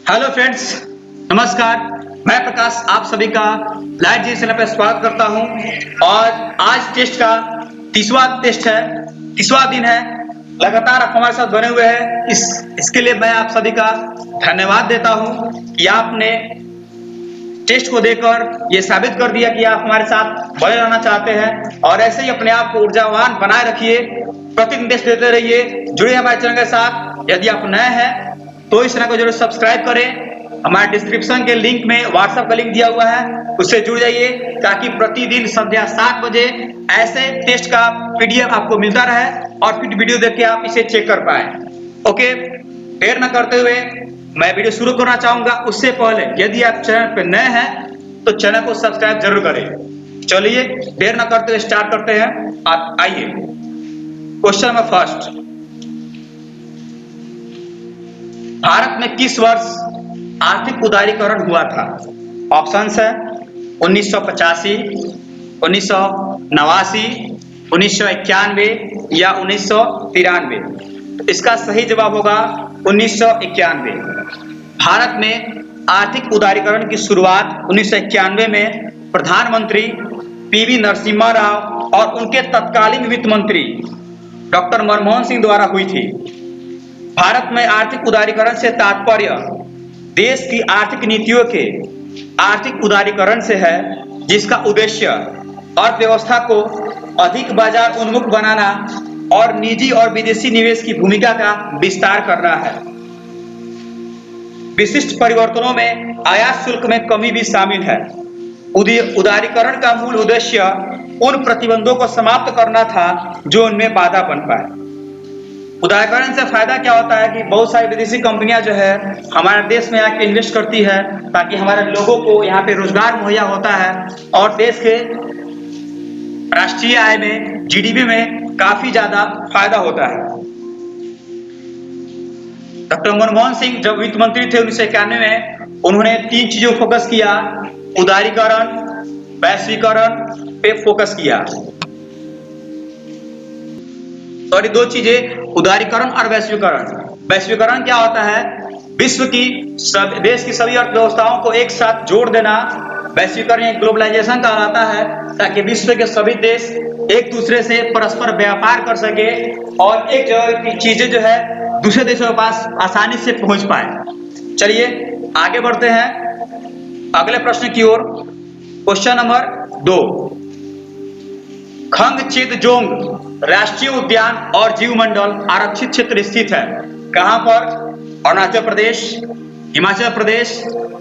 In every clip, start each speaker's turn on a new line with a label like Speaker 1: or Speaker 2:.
Speaker 1: Hello friends, नमस्कार। मैं प्रकाश आप सभी का लाइव जी चैनल पर स्वागत करता हूं। और आज टेस्ट का तीसरा टेस्ट है, तीसरा दिन है। लगातार आप हमारे साथ बने हुए हैं। इसके लिए मैं आप सभी का धन्यवाद देता हूं कि आपने टेस्ट को देकर ये साबित कर दिया कि आप हमारे साथ बने रहना चाहते हैं और ऐसे ही अपने आप को ऊर्जावान बनाए रखिए। प्रतिदिन टेस्ट देते रहिए, जुड़िए हमारे चैनल के साथ। यदि आप नए हैं तो इस चैनल को जरूर सब्सक्राइब करें। हमारे डिस्क्रिप्शन के लिंक में व्हाट्सएप का लिंक दिया हुआ है, उससे जुड़ जाइए ताकि प्रतिदिन संध्या 7 बजे ऐसे टेस्ट का पीडीएफ आपको मिलता रहे और फिर वीडियो देख के आप इसे चेक कर पाए। ओके, देर न करते हुए मैं वीडियो शुरू करना चाहूंगा। उससे पहले यदि आप चैनल पर नए हैं तो चैनल को सब्सक्राइब जरूर करें। चलिए देर न करते हुए स्टार्ट करते हैं। आप आइए, क्वेश्चन नंबर फर्स्ट। भारत में किस वर्ष आर्थिक उदारीकरण हुआ था? ऑप्शंस है 1985, 1989, 1991 या 1993। इसका सही जवाब होगा 1991। भारत में आर्थिक उदारीकरण की शुरुआत 1991 में प्रधानमंत्री पीवी नरसिम्हा राव और उनके तत्कालीन वित्त मंत्री डॉक्टर मनमोहन सिंह द्वारा हुई थी। भारत में आर्थिक उदारीकरण से तात्पर्य देश की आर्थिक नीतियों के आर्थिक उदारीकरण से है, जिसका उद्देश्य अर्थव्यवस्था को अधिक बाजार उन्मुख बनाना और निजी और विदेशी निवेश की भूमिका का विस्तार करना है। विशिष्ट परिवर्तनों में आयात शुल्क में कमी भी शामिल है। उदारीकरण का मूल उद्देश्य उन प्रतिबंधों को समाप्त करना था जो उनमें बाधा बन पाए। उदारीकरण से फायदा क्या होता है कि बहुत सारी विदेशी कंपनियां जो है हमारे देश में आके इन्वेस्ट करती है, ताकि हमारे लोगों को यहाँ पे रोजगार मुहैया होता है और देश के राष्ट्रीय आय में, जीडीपी में काफी ज्यादा फायदा होता है। डॉक्टर मनमोहन सिंह जब वित्त मंत्री थे 1991 में, उन्होंने 3 चीजों को फोकस किया: उदारीकरण, वैश्वीकरण पे फोकस किया। और 2 चीजें, उदारीकरण और वैश्वीकरण। वैश्वीकरण क्या होता है? विश्व की देश की सभी अर्थव्यवस्थाओं को एक साथ जोड़ देना। वैश्वीकरण एक ग्लोबलाइजेशन कहलाता है, ताकि विश्व के सभी देश एक दूसरे से परस्पर व्यापार कर सके और एक जगह की चीजें जो है दूसरे देशों के पास आसानी से पहुंच पाए। चलिए आगे बढ़ते हैं अगले प्रश्न की ओर। Question number 2। खंगचेदजोंग राष्ट्रीय उद्यान और जीवमंडल आरक्षित क्षेत्र स्थित है कहां पर? अरुणाचल प्रदेश, हिमाचल प्रदेश,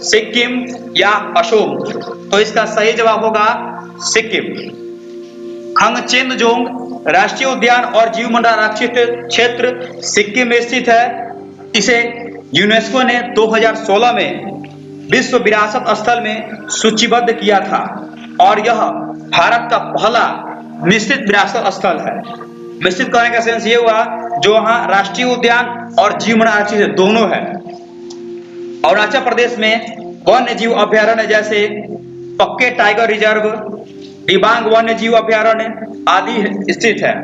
Speaker 1: सिक्किम या असम? तो इसका सही जवाब होगा सिक्किम। खंगचेदजोंग राष्ट्रीय उद्यान और जीवमंडल आरक्षित क्षेत्र सिक्किम में स्थित है। इसे यूनेस्को ने 2016 में विश्व विरासत स्थल में सूचीबद्ध किया था और यह भारत का पहला मिश्रित विरासत स्थल है। मिश्रित करने का सेंस ये हुआ जो वहां राष्ट्रीय उद्यान और जीवमंडल आरक्षित दोनों है। अरुणाचल प्रदेश में वन्य जीव अभ्यारण्य जैसे पक्के टाइगर रिजर्व, दिबांग वन्य जीव अभ्यारण्य आदि स्थित है।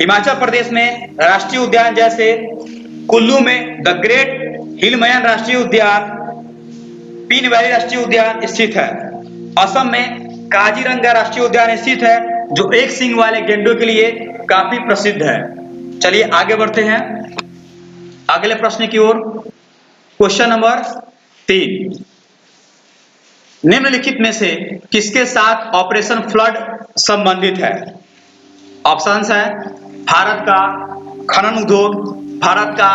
Speaker 1: हिमाचल प्रदेश में राष्ट्रीय उद्यान जैसे कुल्लू में द ग्रेट हिलमयन राष्ट्रीय उद्यान, पीन वैली राष्ट्रीय उद्यान स्थित है। असम में काजीरंगा राष्ट्रीय उद्यान स्थित है, जो एक सींग वाले गेंडों के लिए काफी प्रसिद्ध है। चलिए आगे बढ़ते हैं अगले प्रश्न की ओर। Question number 3। निम्नलिखित में से किसके साथ ऑपरेशन फ्लड संबंधित है? ऑप्शंस है भारत का खनन उद्योग, भारत का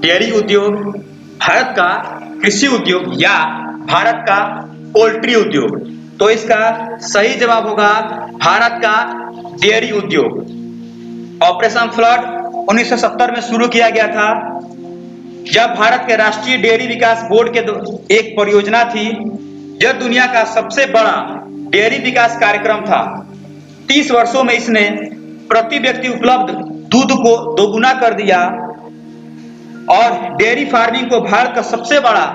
Speaker 1: डेयरी उद्योग, भारत का कृषि उद्योग या भारत का पोल्ट्री उद्योग? तो इसका सही जवाब होगा भारत का डेयरी उद्योग। ऑपरेशन फ्लड 1970 में शुरू किया गया था, जब भारत के राष्ट्रीय डेयरी विकास बोर्ड के एक परियोजना थी। यह दुनिया का सबसे बड़ा डेयरी विकास कार्यक्रम था। 30 वर्षों में इसने प्रति व्यक्ति उपलब्ध दूध को दोगुना कर दिया और डेयरी फार्मिंग को भारत का सबसे बड़ा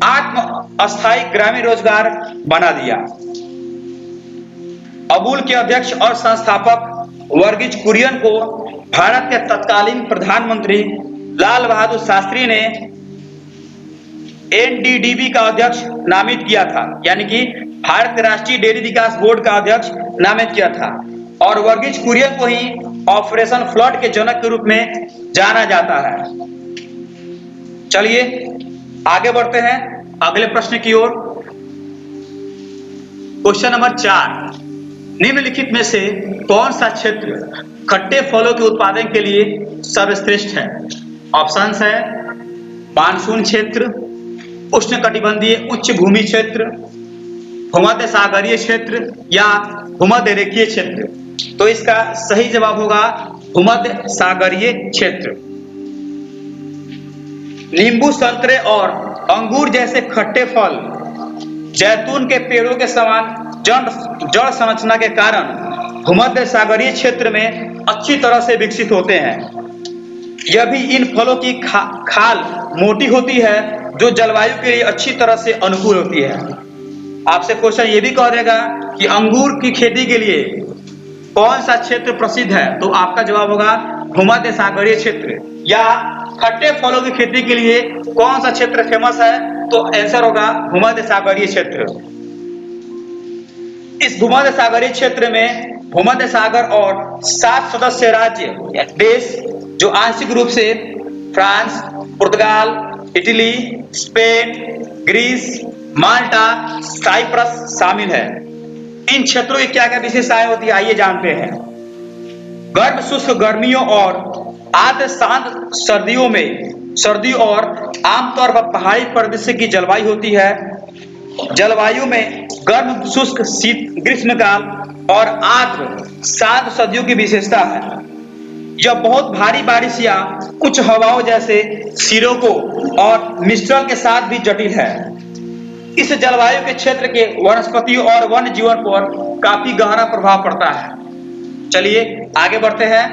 Speaker 1: आत्म-अस्थायी ग्रामीण रोजगार बना दिया। अमूल के अध्यक्ष और संस्थापक वर्गीज कुरियन को भारत के तत्कालीन प्रधानमंत्री लाल बहादुर शास्त्री ने NDDB का अध्यक्ष नामित किया था, यानी कि भारत राष्ट्रीय डेयरी विकास बोर्ड का अध्यक्ष नामित किया था। और वर्गीज कुरियन को ही ऑपरेशन फ्लड के जनक के रूप में जाना जाता है। चलिए आगे बढ़ते हैं अगले प्रश्न की ओर। क्वेश्चन नंबर 4, निम्नलिखित में से कौन सा क्षेत्र खट्टे फलों के उत्पादन के लिए सर्वश्रेष्ठ है? ऑप्शंस है मानसून क्षेत्र, उष्णकटिबंधीय उच्च भूमि क्षेत्र, भूमध्य सागरीय क्षेत्र या भूमध्य रेखीय क्षेत्र। तो इसका सही जवाब होगा भूमध्य सागरीय क्षेत्र। नींबू, संतरे और अंगूर जैसे खट्टे फल जैतून के पेड़ों के समान जड़ संरचना के कारण भूमध्य सागरीय क्षेत्र में अच्छी तरह से विकसित होते हैं। यह भी इन फलों की खाल मोटी होती है जो जलवायु के लिए अच्छी तरह से अनुकूल होती है। आपसे क्वेश्चन ये भी कह देगा कि अंगूर की खेती के लिए कौन सा क्षेत्र प्रसिद्ध है, तो आपका जवाब होगा भूमध्य सागरीय क्षेत्र। या खट्टे फलों की खेती के लिए कौन सा क्षेत्र फेमस है, तो आंसर होगा भूमध्य सागरीय क्षेत्र। इस भूमध्य सागरीय क्षेत्र में भूमध्य सागर और 7 सदस्य राज्य देश जो आंशिक रूप से फ्रांस, पुर्तगाल, इटली, स्पेन, ग्रीस, माल्टा, साइप्रस शामिल है। इन क्षेत्रों की क्या क्या विशेषताएं होती है, आइए जानते हैं। गर्म शुष्क गर्मियों और आर्द्र शांत सर्दियों में सर्दी और आमतौर पर पहाड़ी प्रदेश की जलवायु होती है। जलवायु में गर्म शुष्क शीत ग्रीष्मकाल और आर्द्र शांत सर्दियों की विशेषता है। यह बहुत भारी बारिश या उच्च हवाओं जैसे सिरोको और मिस्ट्रल के साथ भी जटिल है। इस जलवायु के क्षेत्र के वनस्पतियों और वन्य जीवन पर काफी गहरा प्रभाव पड़ता है। चलिए आगे बढ़ते हैं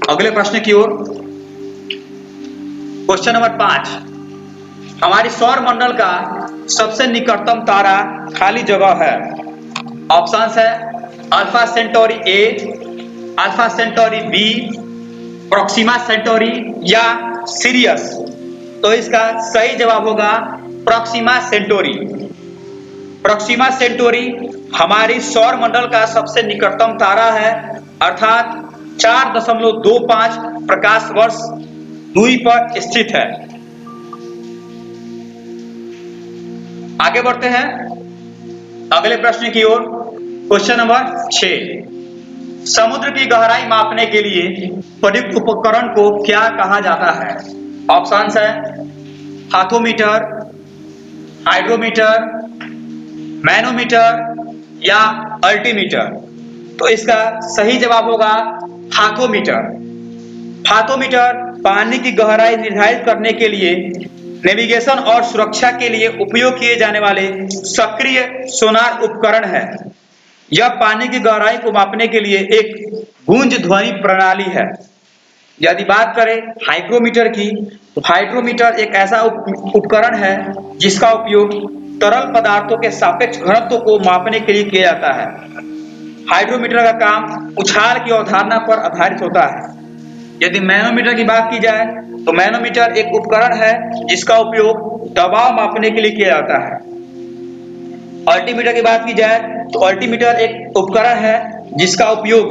Speaker 1: अगले प्रश्न की ओर। क्वेश्चन नंबर 5, हमारी सौर मंडल का सबसे निकटतम तारा खाली जगह है। ऑप्शंस है Alpha Centauri A, Alpha Centauri B, Proxima Centauri या सिरियस। तो इसका सही जवाब होगा प्रोक्सिमा सेंटोरी। प्रोक्सिमा सेंटोरी हमारी सौर मंडल का सबसे निकटतम तारा है, अर्थात 4.25 प्रकाश वर्ष दूरी पर स्थित है। आगे बढ़ते हैं अगले प्रश्न की ओर। क्वेश्चन नंबर 6, समुद्र की गहराई मापने के लिए प्रयुक्त उपकरण को क्या कहा जाता है? ऑप्शंस है हाथोमीटर, हाइड्रोमीटर, मैनोमीटर या अल्टीमीटर। तो इसका सही जवाब होगा हाथोमीटर। हाथोमीटर पानी की गहराई निर्धारित करने के लिए नेविगेशन और सुरक्षा के लिए उपयोग किए जाने वाले सक्रिय सोनार उपकरण है। यह पानी की गहराई को मापने के लिए एक गूंज ध्वनि प्रणाली है। यदि बात करें हाइग्रोमीटर की, तो हाइड्रोमीटर एक ऐसा उपकरण है जिसका उपयोग तरल पदार्थों के सापेक्ष घनत्व को मापने के लिए किया जाता है। हाइड्रोमीटर का काम उछाल की अवधारणा पर आधारित होता है। यदि मैनोमीटर की बात की जाए तो मैनोमीटर एक उपकरण है जिसका उपयोग दबाव मापने के लिए किया जाता है। अल्टीमीटर की बात की जाए तो अल्टीमीटर एक उपकरण है जिसका उपयोग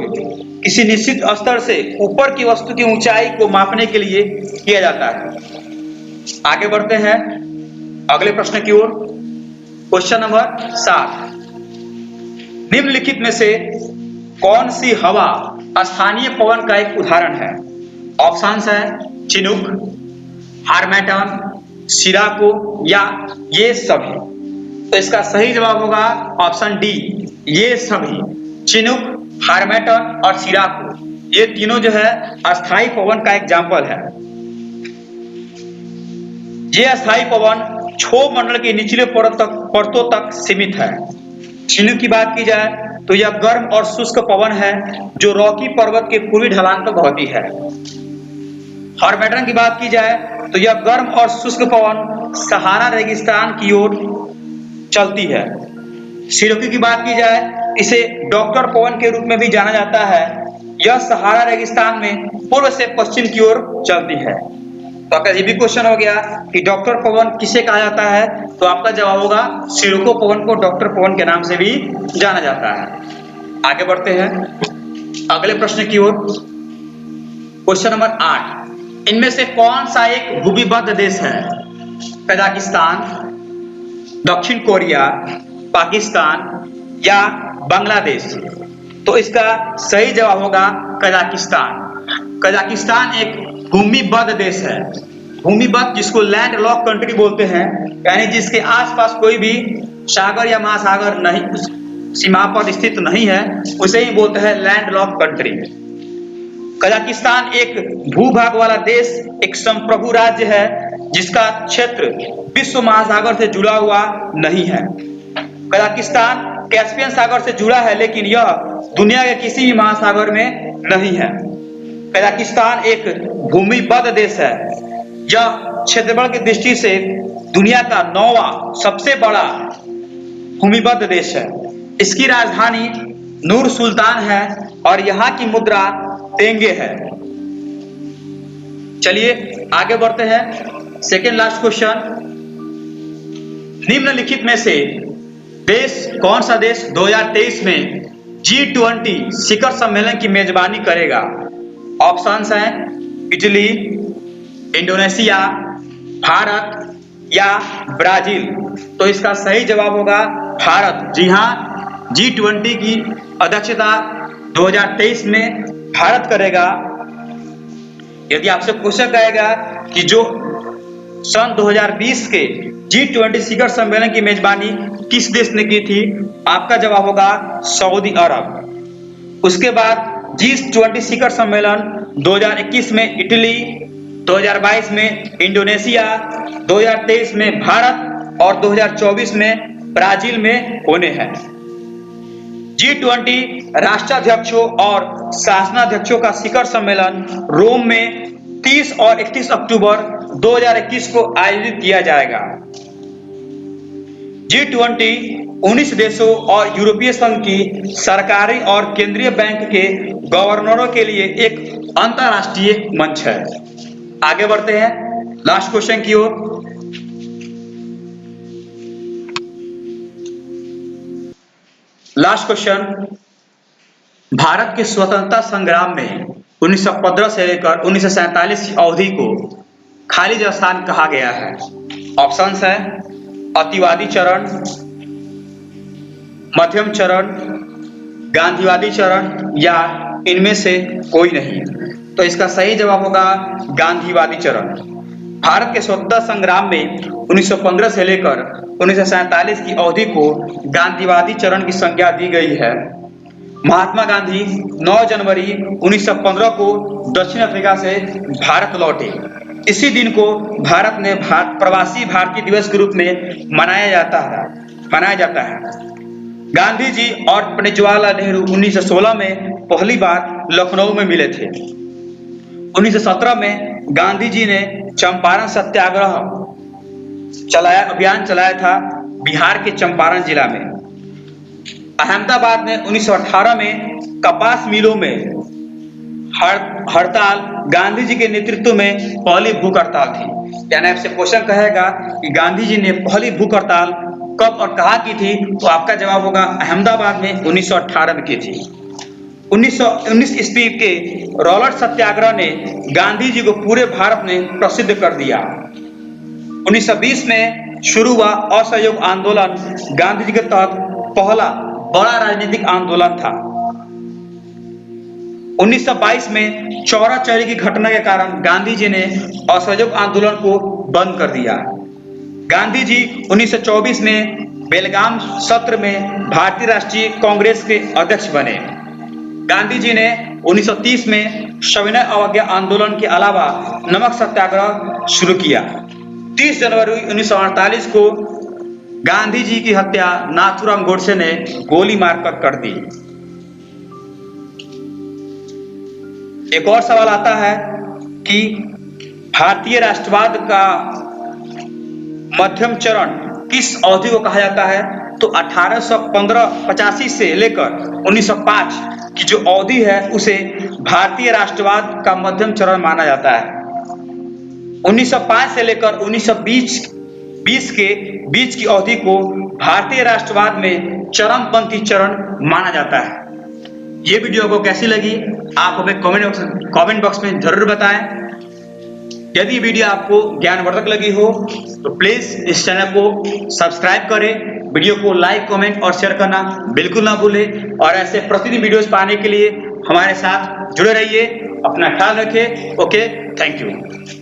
Speaker 1: किसी निश्चित स्तर से ऊपर की वस्तु की ऊंचाई को मापने के लिए किया जाता है। आगे बढ़ते हैं अगले प्रश्न की ओर। क्वेश्चन नंबर 7, निम्नलिखित में से कौन सी हवा स्थानीय पवन का एक उदाहरण है? ऑप्शंस है चिनूक, हार्मेटन, सिराको या ये सभी। तो इसका सही जवाब होगा ऑप्शन डी, ये सभी। चिनूक, हार्मेटन और सिराको, ये तीनों जो है अस्थायी पवन का एग्जाम्पल है। ये अस्थायी पवन क्षोभ मंडल के निचले परतों तक सीमित है। चिनूक की बात की जाए तो यह गर्म और शुष्क पवन है जो रॉकी पर्वत के पूर्वी ढलान पर बहती है। हार्मेटन की बात की जाए तो यह गर्म और शुष्क पवन सहारा रेगिस्तान की ओर चलती है। सिरोकी की बात की जाए, इसे डॉक्टर पवन के रूप में भी जाना जाता है। यह सहारा रेगिस्तान में पूर्व से पश्चिम की ओर चलती है। तो आपका ये भी क्वेश्चन हो गया कि डॉक्टर पवन किसे कहा जाता है, तो आपका जवाब होगा सिडको पवन को डॉक्टर पवन के नाम से भी जाना जाता है। आगे बढ़ते हैं अगले प्रश्न की ओर। क्वेश्चन नंबर 8, इनमें से कौन सा एक भूमिबद्ध देश है? कजाकिस्तान, दक्षिण कोरिया, पाकिस्तान या बांग्लादेश? तो इसका सही जवाब होगा कजाकिस्तान। कजाकिस्तान एक भूमिबद्ध देश है। भूमिबद्ध जिसको लैंड लॉक कंट्री बोलते हैं, यानी जिसके आसपास कोई भी सागर या महासागर नहीं, सीमा पर स्थित नहीं है, उसे ही बोलते हैं लैंड लॉक कंट्री। कजाकिस्तान एक भूभाग वाला देश, एक संप्रभु राज्य है जिसका क्षेत्र विश्व महासागर से जुड़ा हुआ नहीं है। कजाकिस्तान कैस्पियन सागर से जुड़ा है, लेकिन यह दुनिया के किसी भी महासागर में नहीं है। कजाकिस्तान एक भूमिबद्ध देश है। यह क्षेत्रफल की दृष्टि से दुनिया का 9वां सबसे बड़ा भूमिबद्ध देश है। इसकी राजधानी नूर सुल्तान है और यहाँ की मुद्रा तेंगे है। चलिए आगे बढ़ते हैं। सेकेंड लास्ट क्वेश्चन, निम्नलिखित में से देश कौन सा देश 2023 में G20 शिखर सम्मेलन की मेजबानी करेगा? ऑप्शंस हैं इटली, इंडोनेशिया, भारत या ब्राजील। तो इसका सही जवाब होगा भारत। जी हाँ, G20 की अध्यक्षता 2023 में भारत करेगा। यदि आपसे पूछा जाएगा कि जो सन 2020 के G20 शिखर सम्मेलन की मेजबानी किस देश ने की थी, आपका जवाब होगा सऊदी अरब। उसके बाद G20 शिखर सम्मेलन 2021 में इटली, 2022 में इंडोनेशिया, 2023 में भारत और 2024 में ब्राजील में होने हैं। G20 राष्ट्राध्यक्षों और शासनाध्यक्षों का शिखर सम्मेलन रोम में 30 और 31 अक्टूबर 2021 को आयोजित किया जाएगा। G20 19 देशों और यूरोपीय संघ की सरकारी और केंद्रीय बैंक के गवर्नरों के लिए एक अंतरराष्ट्रीय मंच है। आगे बढ़ते हैं लास्ट क्वेश्चन की ओर। लास्ट क्वेश्चन, भारत के स्वतंत्रता संग्राम में 1915 से लेकर 1947 की अवधि को खाली स्थान कहा गया है। ऑप्शंस है अतिवादी चरण, मध्यम चरण, गांधीवादी चरण या इनमें से कोई नहीं। तो इसका सही जवाब होगा गांधीवादी चरण। भारत के स्वतंत्रता संग्राम में 1915 से लेकर 1947 की अवधि को गांधीवादी चरण की संज्ञा दी गई है। महात्मा गांधी 9 जनवरी 1915 को दक्षिण अफ्रीका से भारत लौटे। इसी दिन को भारत में प्रवासी भारतीय दिवस के रूप में मनाया जाता है। गांधी जी और पंडित जवाहरलाल नेहरू 1916 में पहली बार लखनऊ में मिले थे। 1917 में गांधी जी ने चंपारण सत्याग्रह अभियान चलाया था बिहार के चंपारण जिला में। अहमदाबाद में 1918 में कपास मिलों में हड़ताल गांधी जी के नेतृत्व में पहली भूख हड़ताल थी। यानी आपसे क्वेश्चन कहेगा कि गांधी जी ने पहली भूख हड़ताल कब और कहाँ की थी, तो आपका जवाब होगा अहमदाबाद में 1918 में की थी। 1919 ईस्वी के रॉबर्ट सत्याग्रह ने गांधी जी को पूरे भारत में प्रसिद्ध कर दिया। 1920 में शुरू हुआ असहयोग आंदोलन गांधी जी के तहत पहला बड़ा राजनीतिक आंदोलन था। 1922 में चौरा चौरी की घटना के कारण गांधी जी ने असहयोग आंदोलन को बंद कर दिया। गांधी जी 1924 में बेलगाम सत्र में भारतीय राष्ट्रीय कांग्रेस के अध्यक्ष बने। गांधी जी ने 1930 में सविनय अवज्ञा आंदोलन के अलावा नमक सत्याग्रह शुरू किया। 30 जनवरी 1948 को गांधी जी की हत्या नाथूराम गोडसे ने गोली मारकर कर दी। एक और सवाल आता है कि भारतीय राष्ट्रवाद का मध्यम चरण किस अवधि को कहा जाता है, तो 1885 से लेकर 1905 की जो अवधि है उसे भारतीय राष्ट्रवाद का मध्यम चरण माना जाता है। 1905 से लेकर 1920 के बीच की अवधि को भारतीय राष्ट्रवाद में चरमपंथी चरण माना जाता है। ये वीडियो आपको कैसी लगी आप हमें कमेंट बॉक्स में जरूर बताएं। यदि वीडियो आपको ज्ञानवर्धक लगी हो तो प्लीज इस चैनल को सब्सक्राइब करें, वीडियो को लाइक, कमेंट और शेयर करना बिल्कुल ना भूलें और ऐसे प्रतिदिन वीडियोस पाने के लिए हमारे साथ जुड़े रहिए। अपना ख्याल रखें। Okay, thank you.